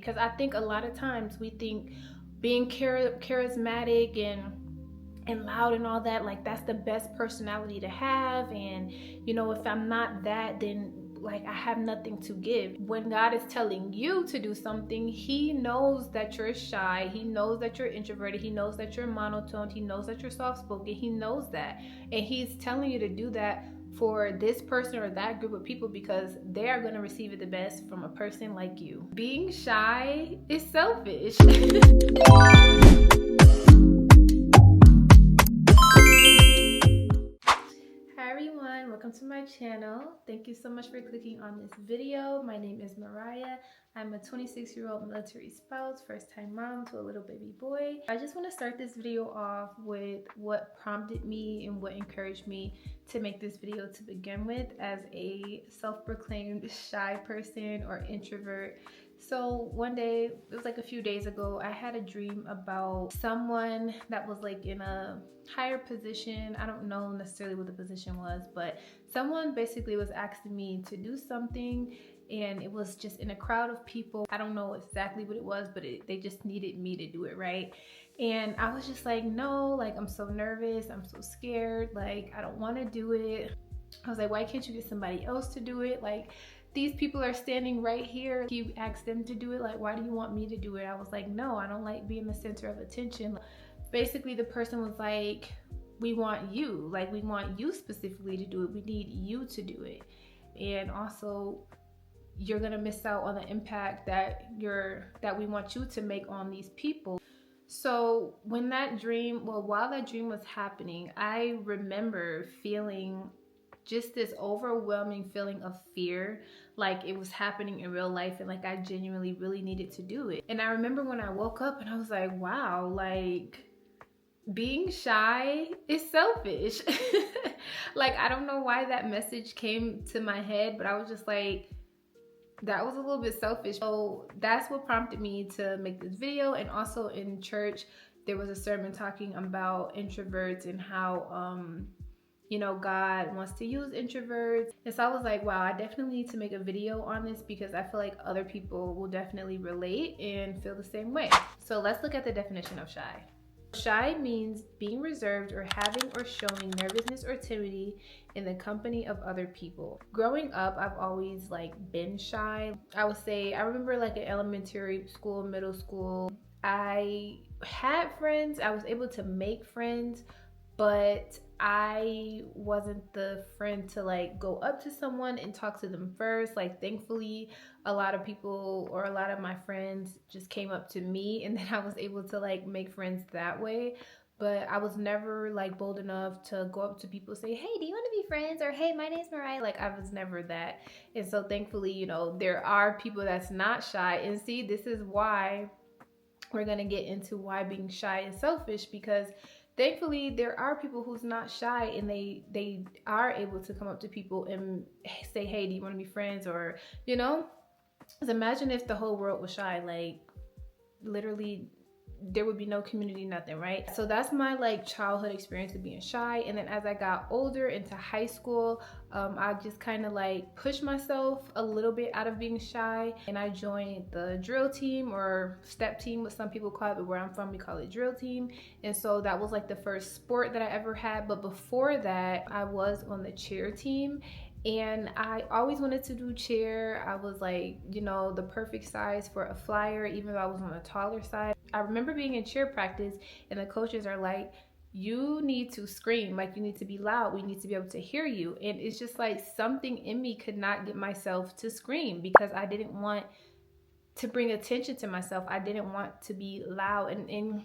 Because I think a lot of times we think being charismatic and loud and all that, like that's the best personality to have, and if I'm not that, then like I have nothing to give. When God is telling you to do something, he knows that you're shy, he knows that you're introverted, he knows that you're monotone, he knows that you're soft-spoken, he knows that, and he's telling you to do that for this person or that group of people because they are going to receive it the best from a person like you. Being shy is selfish. Welcome to my channel. Thank you so much for clicking on this video. My name is Mariah. I'm a 26-year-old military spouse, first-time mom to a little baby boy. I just want to start this video off with what prompted me and what encouraged me to make this video to begin with as a self-proclaimed shy person or introvert. So one day, it was like a few days ago, I had a dream about someone that was like in a higher position. I don't know necessarily what the position was, but someone basically was asking me to do something, and it was just in a crowd of people. I don't know exactly what it was, but they just needed me to do it, right? And I was just like, no, like I'm so nervous, I'm so scared, like I don't want to do it. I was like, why can't you get somebody else to do it? Like, these people are standing right here. You ask them to do it. Like, why do you want me to do it? I was like, no, I don't like being the center of attention. Basically, the person was like, we want you. Like, we want you specifically to do it. We need you to do it. And also, you're gonna miss out on the impact that we want you to make on these people. So while that dream was happening, I remember feeling just this overwhelming feeling of fear, like it was happening in real life and like I genuinely really needed to do it. And I remember when I woke up and I was like, wow, like being shy is selfish. Like, I don't know why that message came to my head, but I was just like, that was a little bit selfish. So that's what prompted me to make this video. And also in church, there was a sermon talking about introverts and how God wants to use introverts. And so I was like, wow, I definitely need to make a video on this because I feel like other people will definitely relate and feel the same way. So let's look at the definition of shy. Shy means being reserved or having or showing nervousness or timidity in the company of other people. Growing up, I've always been shy. I would say I remember in elementary school, middle school, I had friends. I was able to make friends, but I wasn't the friend to go up to someone and talk to them first. Thankfully, a lot of people or a lot of my friends just came up to me, and then I was able to make friends that way. But I was never bold enough to go up to people and say, hey, do you want to be friends? Or hey, my name's Mariah. I was never that. And so thankfully, there are people that's not shy. And see, this is why we're gonna get into why being shy is selfish, because thankfully there are people who's not shy and they are able to come up to people and say, hey, do you want to be friends? Or because imagine if the whole world was shy, literally there would be no community, nothing, right? So that's my childhood experience of being shy. And then as I got older into high school, I just kind of pushed myself a little bit out of being shy, and I joined the drill team, or step team, what some people call it, but where I'm from we call it drill team. And so that was the first sport that I ever had. But before that, I was on the cheer team, and I always wanted to do cheer. I was the perfect size for a flyer, even though I was on the taller side. I remember being in cheer practice and the coaches are like, you need to scream, you need to be loud, we need to be able to hear you. And it's just something in me could not get myself to scream because I didn't want to bring attention to myself. I didn't want to be loud. And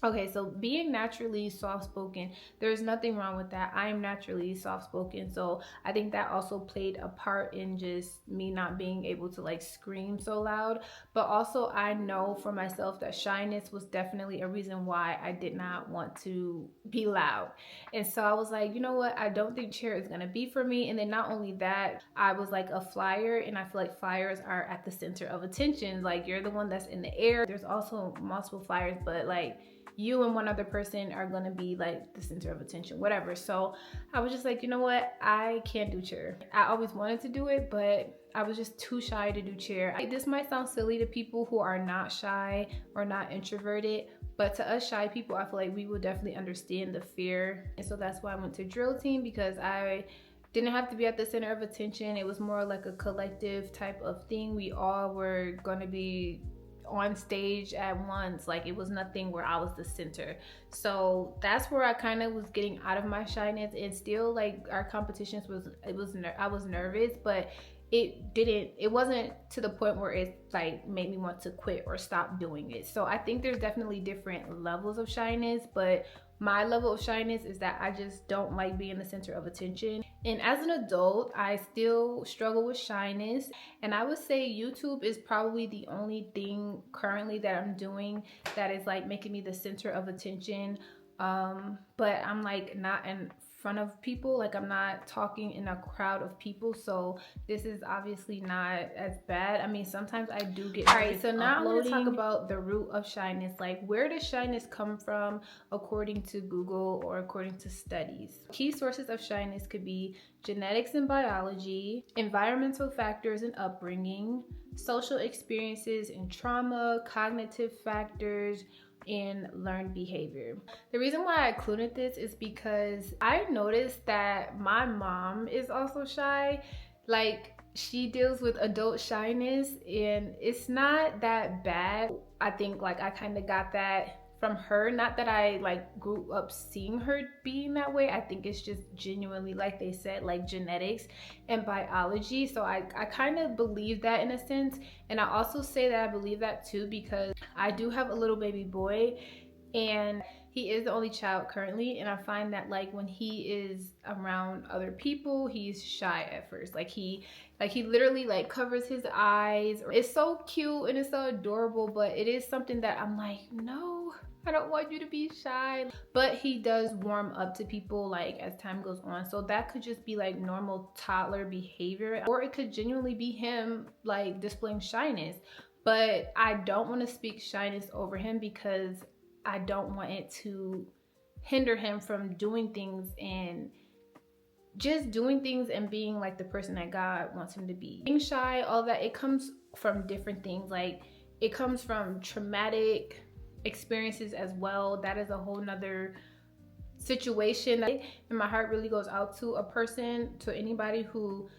okay, so being naturally soft-spoken, there's nothing wrong with that. I am naturally soft-spoken, so I think that also played a part in just me not being able to scream so loud. But also I know for myself that shyness was definitely a reason why I did not want to be loud. And so I was like, you know what, I don't think cheer is gonna be for me. And then not only that, I was a flyer, and I feel like flyers are at the center of attention. You're the one that's in the air. There's also multiple flyers, but you and one other person are gonna be like the center of attention, whatever. So I was just like, you know what, I can't do chair. I always wanted to do it, but I was just too shy to do chair. This might sound silly to people who are not shy or not introverted, but to us shy people, I feel like we will definitely understand the fear. And so that's why I went to drill team, because I didn't have to be at the center of attention. It was more like a collective type of thing. We all were gonna be on stage at once. Like, it was nothing where I was the center. So that's where I kind of was getting out of my shyness. And still, like, our competitions I was nervous, but it wasn't to the point where it like made me want to quit or stop doing it. So I think there's definitely different levels of shyness, but my level of shyness is that I just don't like being the center of attention. And as an adult, I still struggle with shyness. And I would say YouTube is probably the only thing currently that I'm doing that is like making me the center of attention. But I'm like not in front of people, like I'm not talking in a crowd of people, so this is obviously not as bad. I mean, sometimes I do get nervous. All right, so now I'm going to talk about the root of shyness. Like, where does shyness come from according to Google or according to studies? Key sources of shyness could be genetics and biology, environmental factors and upbringing, social experiences and trauma, cognitive factors, and learned behavior. The reason why I included this is because I noticed that my mom is also shy. Like, she deals with adult shyness and it's not that bad. I think like I kind of got that from her. Not that I like grew up seeing her being that way. I think it's just genuinely, like they said, like genetics and biology. So I kind of believe that in a sense. And I also say that I believe that too because I do have a little baby boy and he is the only child currently, and I find that like when he is around other people, he's shy at first. Like he literally like covers his eyes. It's so cute and it's so adorable, but it is something that I'm like, no, I don't want you to be shy. But he does warm up to people like as time goes on. So that could just be like normal toddler behavior, or it could genuinely be him like displaying shyness. But I don't want to speak shyness over him because I don't want it to hinder him from doing things and just doing things and being like the person that God wants him to be. Being shy, all that, it comes from different things. Like, it comes from traumatic experiences as well. That is a whole nother situation. And my heart really goes out to a person, to anybody who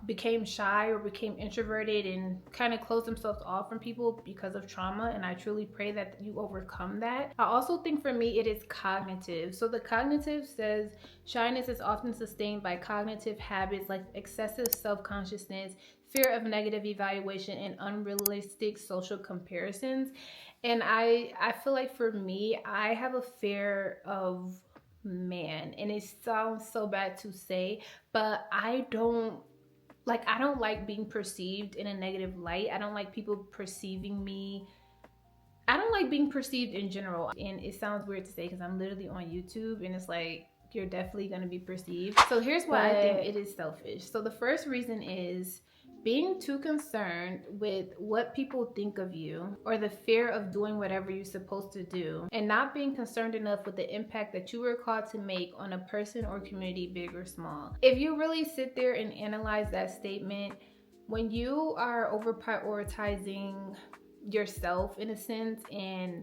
became shy or became introverted and kind of closed themselves off from people because of trauma, and I truly pray that you overcome that. I also think for me it is cognitive. So the cognitive says shyness is often sustained by cognitive habits like excessive self-consciousness, fear of negative evaluation, and unrealistic social comparisons. And I feel like for me, I have a fear of man, and it sounds so bad to say, but I don't like being perceived in a negative light. I don't like people perceiving me. I don't like being perceived in general. And it sounds weird to say because I'm literally on YouTube and it's like, you're definitely going to be perceived. So here's why I think it is selfish. So the first reason is being too concerned with what people think of you, or the fear of doing whatever you're supposed to do, and not being concerned enough with the impact that you were called to make on a person or community, big or small. If you really sit there and analyze that statement, when you are over prioritizing yourself in a sense and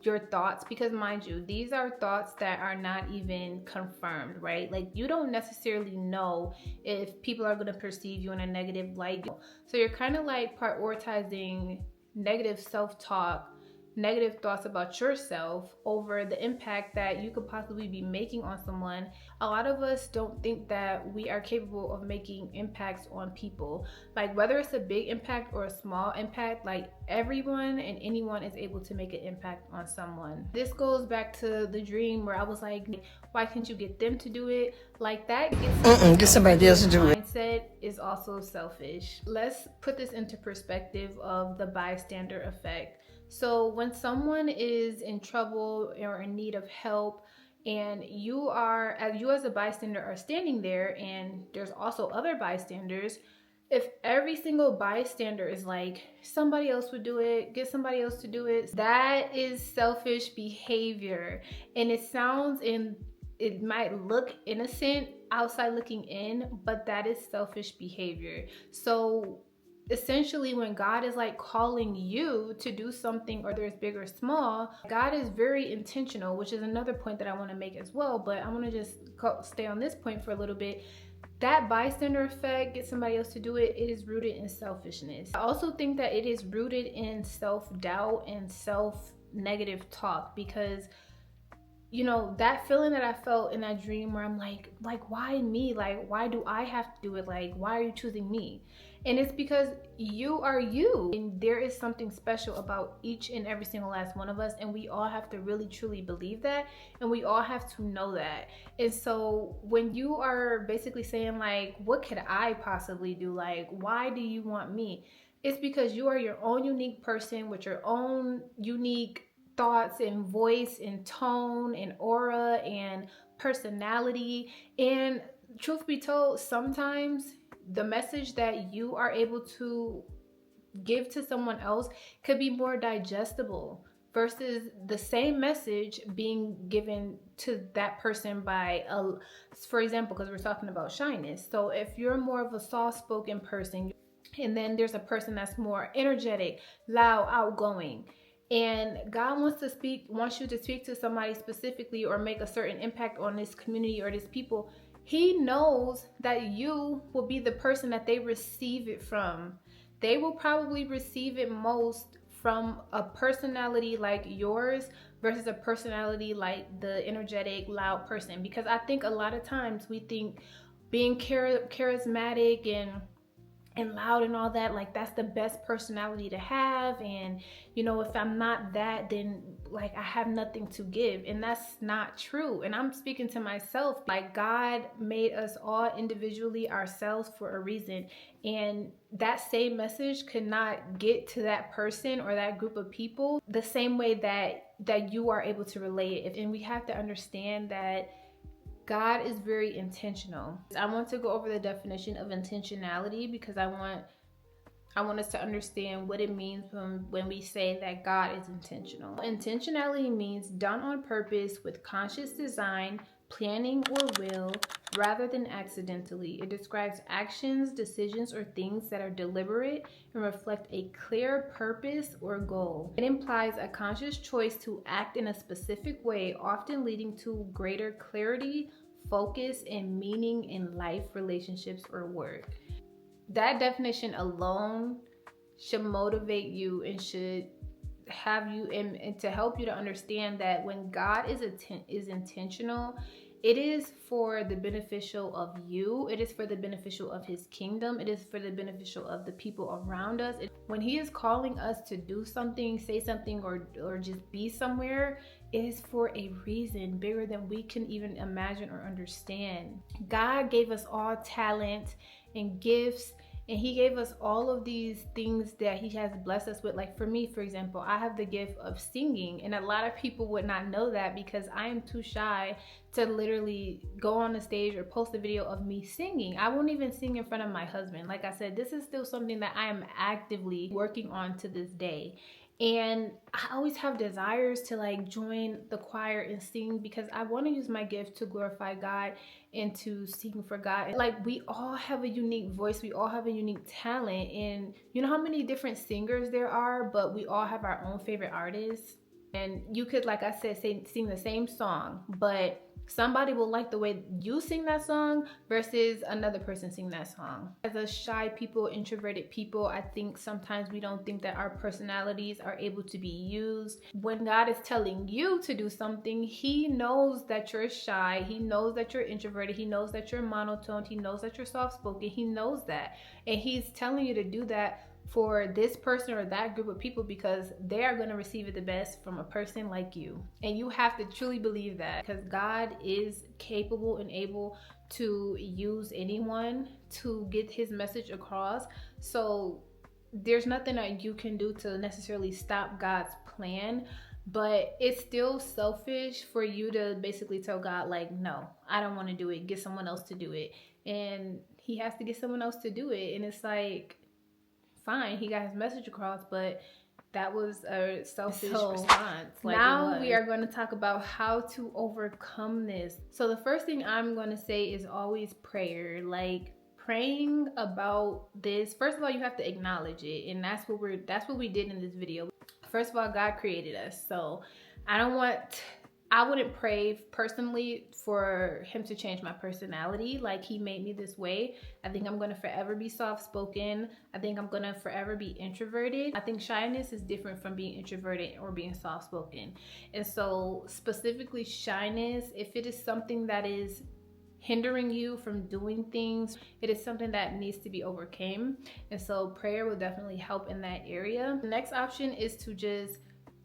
your thoughts, because mind you, these are thoughts that are not even confirmed, right? Like, you don't necessarily know if people are going to perceive you in a negative light. So you're kind of like prioritizing negative self-talk, negative thoughts about yourself over the impact that you could possibly be making on someone. A lot of us don't think that we are capable of making impacts on people. Like, whether it's a big impact or a small impact, like everyone and anyone is able to make an impact on someone. This goes back to the dream where I was like, why can't you get them to do it? Like, that get somebody else to do it. Mindset is also selfish. Let's put this into perspective of the bystander effect. So when someone is in trouble or in need of help, and you as a bystander are standing there and there's also other bystanders, If every single bystander is like, somebody else would do it, get somebody else to do it, that is selfish behavior. And it might look innocent outside looking in, but that is selfish behavior. So essentially, when God is like calling you to do something, or there's big or small, God is very intentional, which is another point that I want to make as well. But I want to just stay on this point for a little bit. That bystander effect, get somebody else to do it, it is rooted in selfishness. I also think that it is rooted in self-doubt and self-negative talk, because you know, that feeling that I felt in that dream where I'm like, why me? Like, why do I have to do it? Like, why are you choosing me? And it's because you are you. And there is something special about each and every single last one of us. And we all have to really, truly believe that. And we all have to know that. And so when you are basically saying like, what could I possibly do? Like, why do you want me? It's because you are your own unique person with your own unique thoughts and voice and tone and aura and personality. And truth be told, sometimes the message that you are able to give to someone else could be more digestible versus the same message being given to that person by for example, because we're talking about shyness. So if you're more of a soft-spoken person, and then there's a person that's more energetic, loud, outgoing, and God wants you to speak to somebody specifically or make a certain impact on this community or this people, he knows that you will be the person that they receive it from. They will probably receive it most from a personality like yours versus a personality like the energetic, loud person. Because I think a lot of times we think being charismatic and loud and all that, like that's the best personality to have, and you know, if I'm not that, then like I have nothing to give. And that's not true. And I'm speaking to myself. Like, God made us all individually ourselves for a reason, and that same message could not get to that person or that group of people the same way that you are able to relate it. And we have to understand that God is very intentional. I want to go over the definition of intentionality, because I want us to understand what it means when we say that God is intentional. Intentionality means done on purpose with conscious design, planning, or will, rather than accidentally. It describes actions, decisions, or things that are deliberate and reflect a clear purpose or goal. It implies a conscious choice to act in a specific way, often leading to greater clarity, focus, and meaning in life, relationships, or work. That definition alone should motivate you and should have you and to help you to understand that when God is intentional, it is for the beneficial of you. It is for the beneficial of his kingdom. It is for the beneficial of the people around us. When he is calling us to do something, say something, or just be somewhere, it is for a reason bigger than we can even imagine or understand. God gave us all talent and gifts, and he gave us all of these things that he has blessed us with. Like for me, for example, I have the gift of singing, and a lot of people would not know that because I am too shy to literally go on the stage or post a video of me singing. I won't even sing in front of my husband. Like I said, this is still something that I am actively working on to this day. And I always have desires to like join the choir and sing, because I want to use my gift to glorify God and to sing for God. Like, we all have a unique voice, we all have a unique talent, and you know how many different singers there are, but we all have our own favorite artists. And you could, like I said, sing the same song, but somebody will like the way you sing that song versus another person sing that song. As a shy people, introverted people, I think sometimes we don't think that our personalities are able to be used. When God is telling you to do something, he knows that you're shy, he knows that you're introverted, he knows that you're monotone, he knows that you're soft-spoken, he knows that. And he's telling you to do that for this person or that group of people, because they are going to receive it the best from a person like you. And you have to truly believe that, because God is capable and able to use anyone to get his message across. So there's nothing that you can do to necessarily stop God's plan, but it's still selfish for you to basically tell God, like, no, I don't want to do it, get someone else to do it. And he has to get someone else to do it. And it's like, fine, he got his message across, but that was a selfish response. Like, now we are going to talk about how to overcome this. So the first thing I'm going to say is always prayer. Like, praying about this, first of all, you have to acknowledge it, and that's what we did in this video. First of all, God created us, so I wouldn't pray personally for him to change my personality. Like, he made me this way. I think I'm going to forever be soft-spoken. I think I'm going to forever be introverted. I think shyness is different from being introverted or being soft-spoken. And so specifically shyness, if it is something that is hindering you from doing things, it is something that needs to be overcome. And so prayer will definitely help in that area. The next option is to just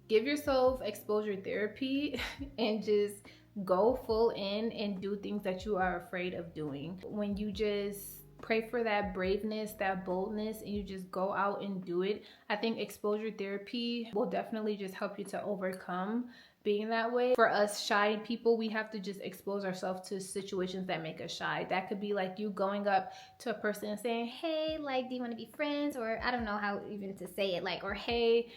give yourself exposure therapy and just go full in and do things that you are afraid of doing. When you just pray for that braveness, that boldness, and you just go out and do it, I think exposure therapy will definitely just help you to overcome being that way. For us shy people, we have to just expose ourselves to situations that make us shy. That could be like you going up to a person and saying, hey, like, do you want to be friends? Or I don't know how even to say it, like, or hey,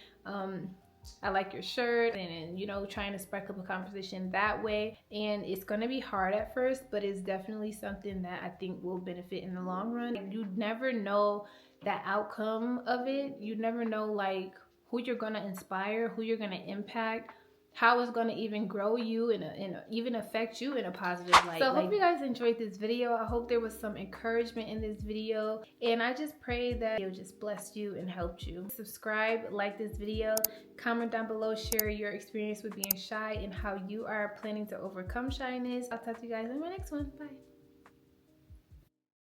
I like your shirt, and you know, trying to spark up a conversation that way. And it's going to be hard at first, but it's definitely something that I think will benefit in the long run. You never know the outcome of it. You never know like who you're going to inspire, who you're going to impact, how it's going to even grow you and even affect you in a positive light. So I hope you guys enjoyed this video. I hope there was some encouragement in this video, and I just pray that it just blessed you and helped you. Subscribe, like this video, comment down below, share your experience with being shy and how you are planning to overcome shyness. I'll talk to you guys in my next one. Bye.